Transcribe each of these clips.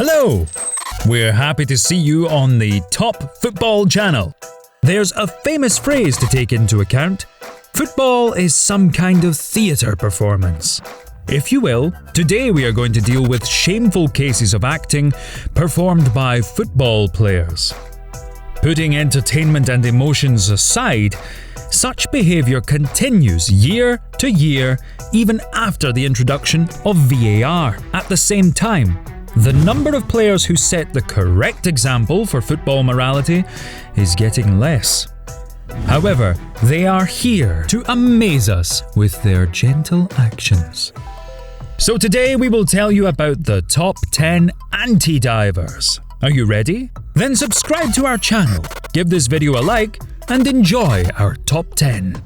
Hello! We're happy to see you on the Top Football channel. There's a famous phrase to take into account. Football is some kind of theatre performance. If you will, today we are going to deal with shameful cases of acting performed by football players. Putting entertainment and emotions aside, such behaviour continues year to year, even after the introduction of VAR. At the same time, the number of players who set the correct example for football morality is getting less. However, they are here to amaze us with their gentle actions. So today we will tell you about the top 10 anti-divers. Are you ready? Then subscribe to our channel, give this video a like, and enjoy our top 10.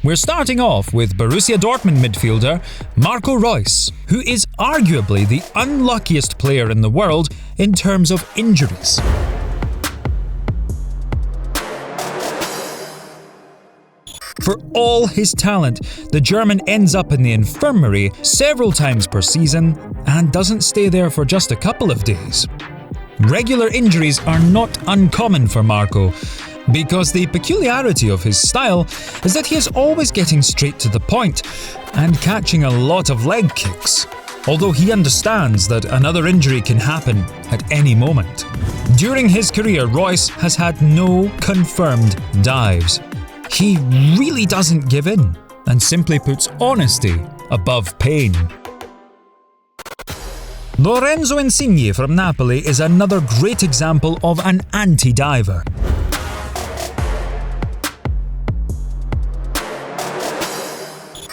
We're starting off with Borussia Dortmund midfielder Marco Reus, who is arguably the unluckiest player in the world in terms of injuries. For all his talent, the German ends up in the infirmary several times per season and doesn't stay there for just a couple of days. Regular injuries are not uncommon for Marco, because the peculiarity of his style is that he is always getting straight to the point and catching a lot of leg kicks, although he understands that another injury can happen at any moment. During his career, Reus has had no confirmed dives. He really doesn't give in and simply puts honesty above pain. Lorenzo Insigne from Napoli is another great example of an anti-diver.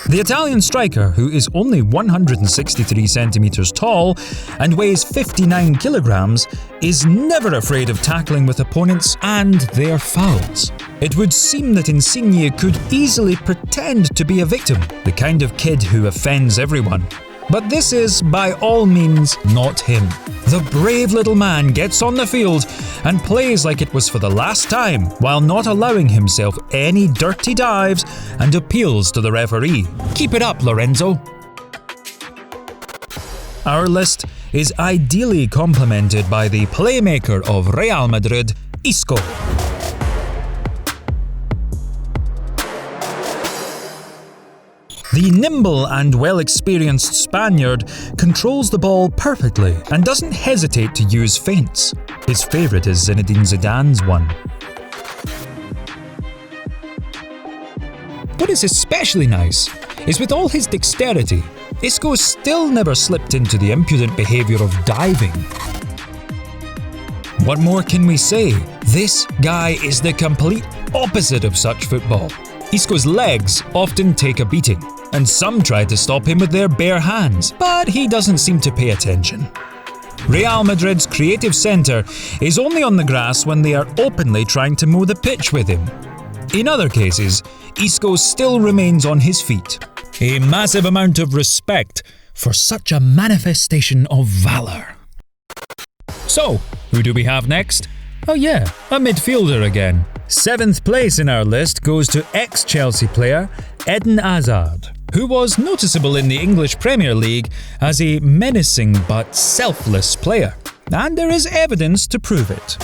The Italian striker, who is only 163 centimeters tall and weighs 59 kilograms, is never afraid of tackling with opponents and their fouls. It would seem that Insigne could easily pretend to be a victim, the kind of kid who offends everyone. But this is, by all means, not him. The brave little man gets on the field and plays like it was for the last time, while not allowing himself any dirty dives and appeals to the referee. Keep it up, Lorenzo. Our list is ideally complemented by the playmaker of Real Madrid, Isco. The nimble and well-experienced Spaniard controls the ball perfectly and doesn't hesitate to use feints. His favourite is Zinedine Zidane's one. What is especially nice is with all his dexterity, Isco still never slipped into the impudent behaviour of diving. What more can we say? This guy is the complete opposite of such football. Isco's legs often take a beating, and some try to stop him with their bare hands, but he doesn't seem to pay attention. Real Madrid's creative centre is only on the grass when they are openly trying to mow the pitch with him. In other cases, Isco still remains on his feet. A massive amount of respect for such a manifestation of valour. So, who do we have next? Oh yeah, a midfielder again. 7th place in our list goes to ex-Chelsea player Eden Hazard, who was noticeable in the English Premier League as a menacing but selfless player, and there is evidence to prove it.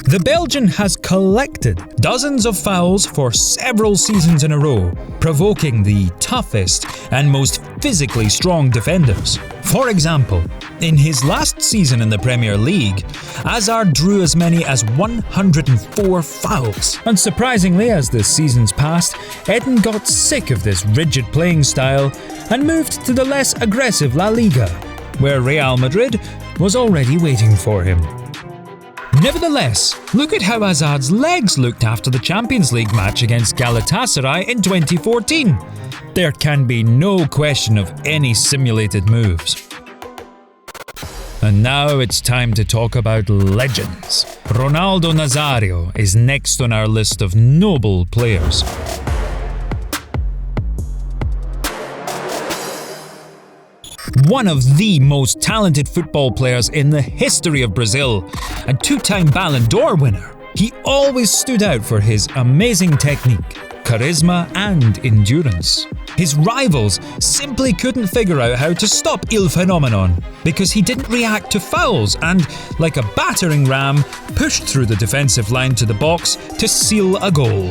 The Belgian has collected dozens of fouls for several seasons in a row, provoking the toughest and most physically strong defenders. For example, in his last season in the Premier League, Hazard drew as many as 104 fouls. Unsurprisingly, as the seasons passed, Eden got sick of this rigid playing style and moved to the less aggressive La Liga, where Real Madrid was already waiting for him. Nevertheless, look at how Hazard's legs looked after the Champions League match against Galatasaray in 2014. There can be no question of any simulated moves. And now it's time to talk about legends. Ronaldo Nazario is next on our list of noble players. One of the most talented football players in the history of Brazil, and two-time Ballon d'Or winner, He always stood out for his amazing technique, charisma and endurance. His rivals simply couldn't figure out how to stop Il Phenomenon because he didn't react to fouls and, like a battering ram, pushed through the defensive line to the box to seal a goal.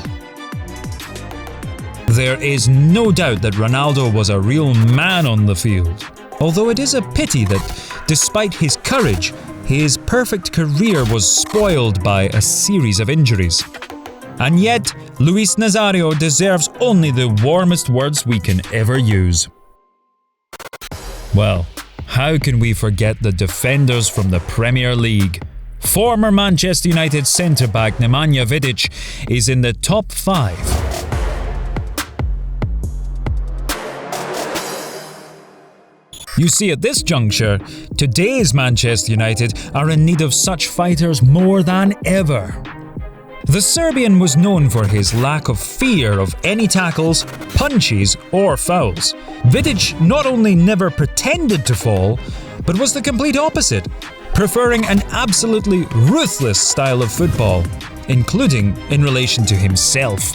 There is no doubt that Ronaldo was a real man on the field, although it is a pity that, despite his courage, his perfect career was spoiled by a series of injuries. And yet, Luis Nazario deserves only the warmest words we can ever use. Well, how can we forget the defenders from the Premier League? Former Manchester United centre-back Nemanja Vidic is in the top 5. You see, at this juncture, today's Manchester United are in need of such fighters more than ever. The Serbian was known for his lack of fear of any tackles, punches or fouls. Vidic not only never pretended to fall, but was the complete opposite, preferring an absolutely ruthless style of football, including in relation to himself.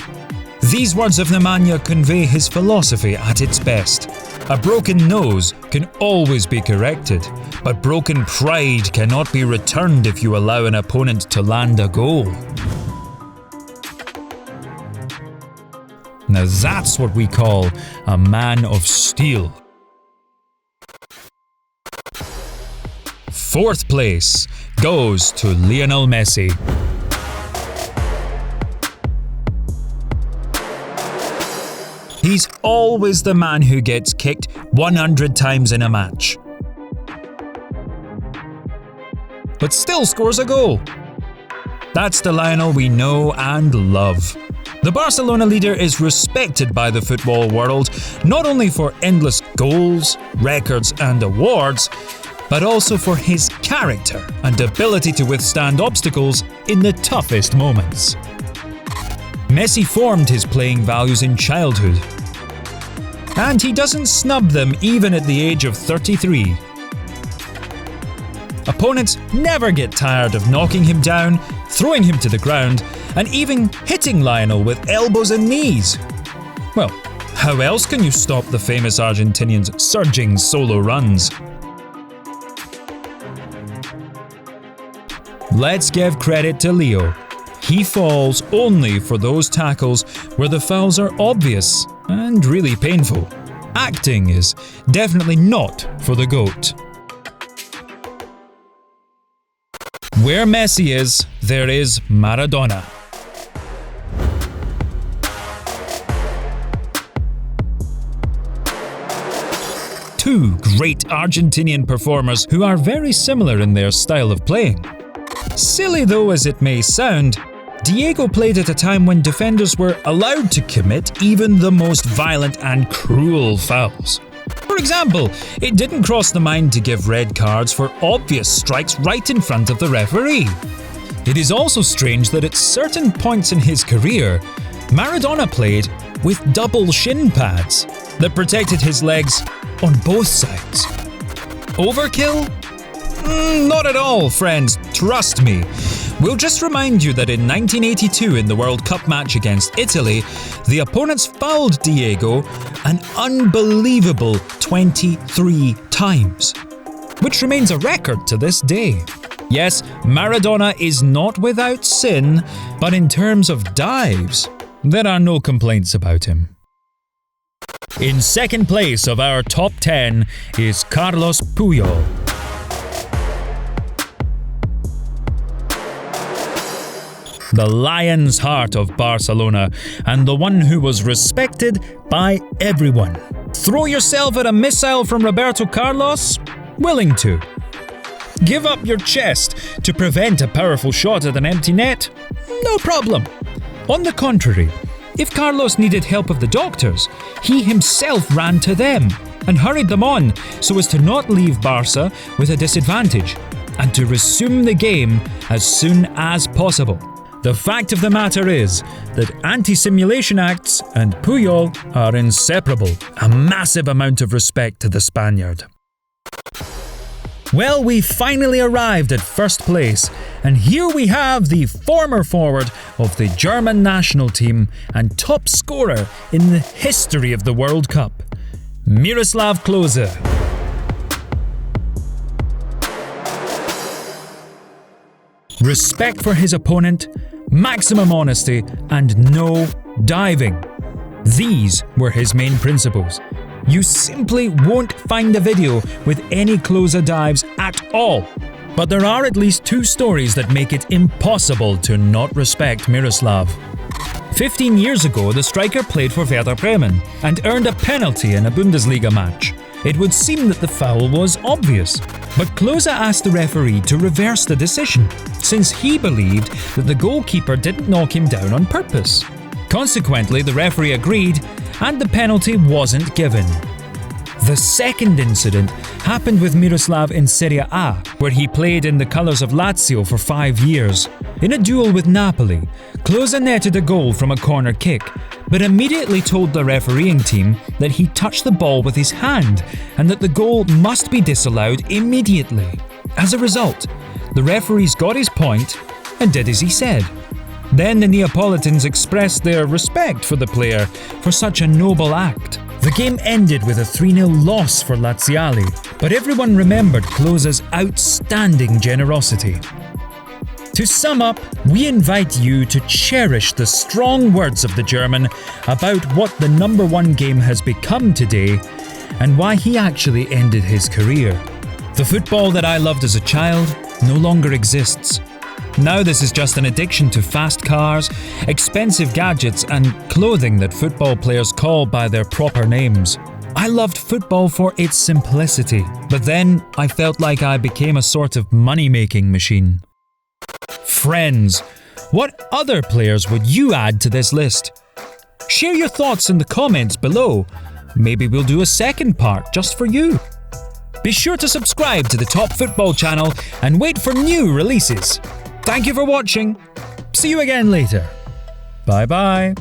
These words of Nemanja convey his philosophy at its best. A broken nose can always be corrected, but broken pride cannot be returned if you allow an opponent to land a goal. Now that's what we call a man of steel. 4th place goes to Lionel Messi. He's always the man who gets kicked 100 times in a match, but still scores a goal. That's the Lionel we know and love. The Barcelona leader is respected by the football world, not only for endless goals, records and awards, but also for his character and ability to withstand obstacles in the toughest moments. Messi formed his playing values in childhood, and he doesn't snub them even at the age of 33. Opponents never get tired of knocking him down, throwing him to the ground, and even hitting Lionel with elbows and knees. Well, how else can you stop the famous Argentinian's surging solo runs? Let's give credit to Leo. He falls only for those tackles where the fouls are obvious and really painful. Acting is definitely not for the GOAT. Where Messi is, there is Maradona. Two great Argentinian performers who are very similar in their style of playing. Silly though as it may sound, Diego played at a time when defenders were allowed to commit even the most violent and cruel fouls. For example, it didn't cross the mind to give red cards for obvious strikes right in front of the referee. It is also strange that at certain points in his career, Maradona played with double shin pads that protected his legs on both sides. Overkill? Not at all, friends, trust me. We'll just remind you that in 1982 in the World Cup match against Italy, the opponents fouled Diego an unbelievable 23 times, which remains a record to this day. Yes, Maradona is not without sin, but in terms of dives, there are no complaints about him. In second place of our top 10 is Carlos Puyol. The lion's heart of Barcelona, and the one who was respected by everyone. Throw yourself at a missile from Roberto Carlos? Willing to. Give up your chest to prevent a powerful shot at an empty net? No problem. On the contrary, if Carlos needed help of the doctors, he himself ran to them and hurried them on so as to not leave Barca with a disadvantage and to resume the game as soon as possible. The fact of the matter is that anti-simulation acts and Puyol are inseparable. A massive amount of respect to the Spaniard. Well, we finally arrived at first place, and here we have the former forward of the German national team and top scorer in the history of the World Cup, Miroslav Klose. Respect for his opponent, maximum honesty, and no diving. These were his main principles. You simply won't find a video with any Klose dives at all. But there are at least two stories that make it impossible to not respect Miroslav. 15 years ago, the striker played for Werder Bremen and earned a penalty in a Bundesliga match. It would seem that the foul was obvious, but Klose asked the referee to reverse the decision, since he believed that the goalkeeper didn't knock him down on purpose. Consequently, the referee agreed, and the penalty wasn't given. The second incident happened with Miroslav in Serie A, where he played in the colours of Lazio for 5 years. In a duel with Napoli, Klose netted a goal from a corner kick, but immediately told the refereeing team that he touched the ball with his hand and that the goal must be disallowed immediately. As a result, the referees got his point and did as he said. Then the Neapolitans expressed their respect for the player for such a noble act. The game ended with a 3-0 loss for Laziali, but everyone remembered Klose's outstanding generosity. To sum up, we invite you to cherish the strong words of the German about what the #1 game has become today and why he actually ended his career. The football that I loved as a child no longer exists. Now this is just an addiction to fast cars, expensive gadgets and clothing that football players call by their proper names. I loved football for its simplicity, but then I felt like I became a sort of money-making machine. Friends, what other players would you add to this list? Share your thoughts in the comments below. Maybe we'll do a second part just for you. Be sure to subscribe to the Top Football channel and wait for new releases. Thank you for watching. See you again later. Bye bye.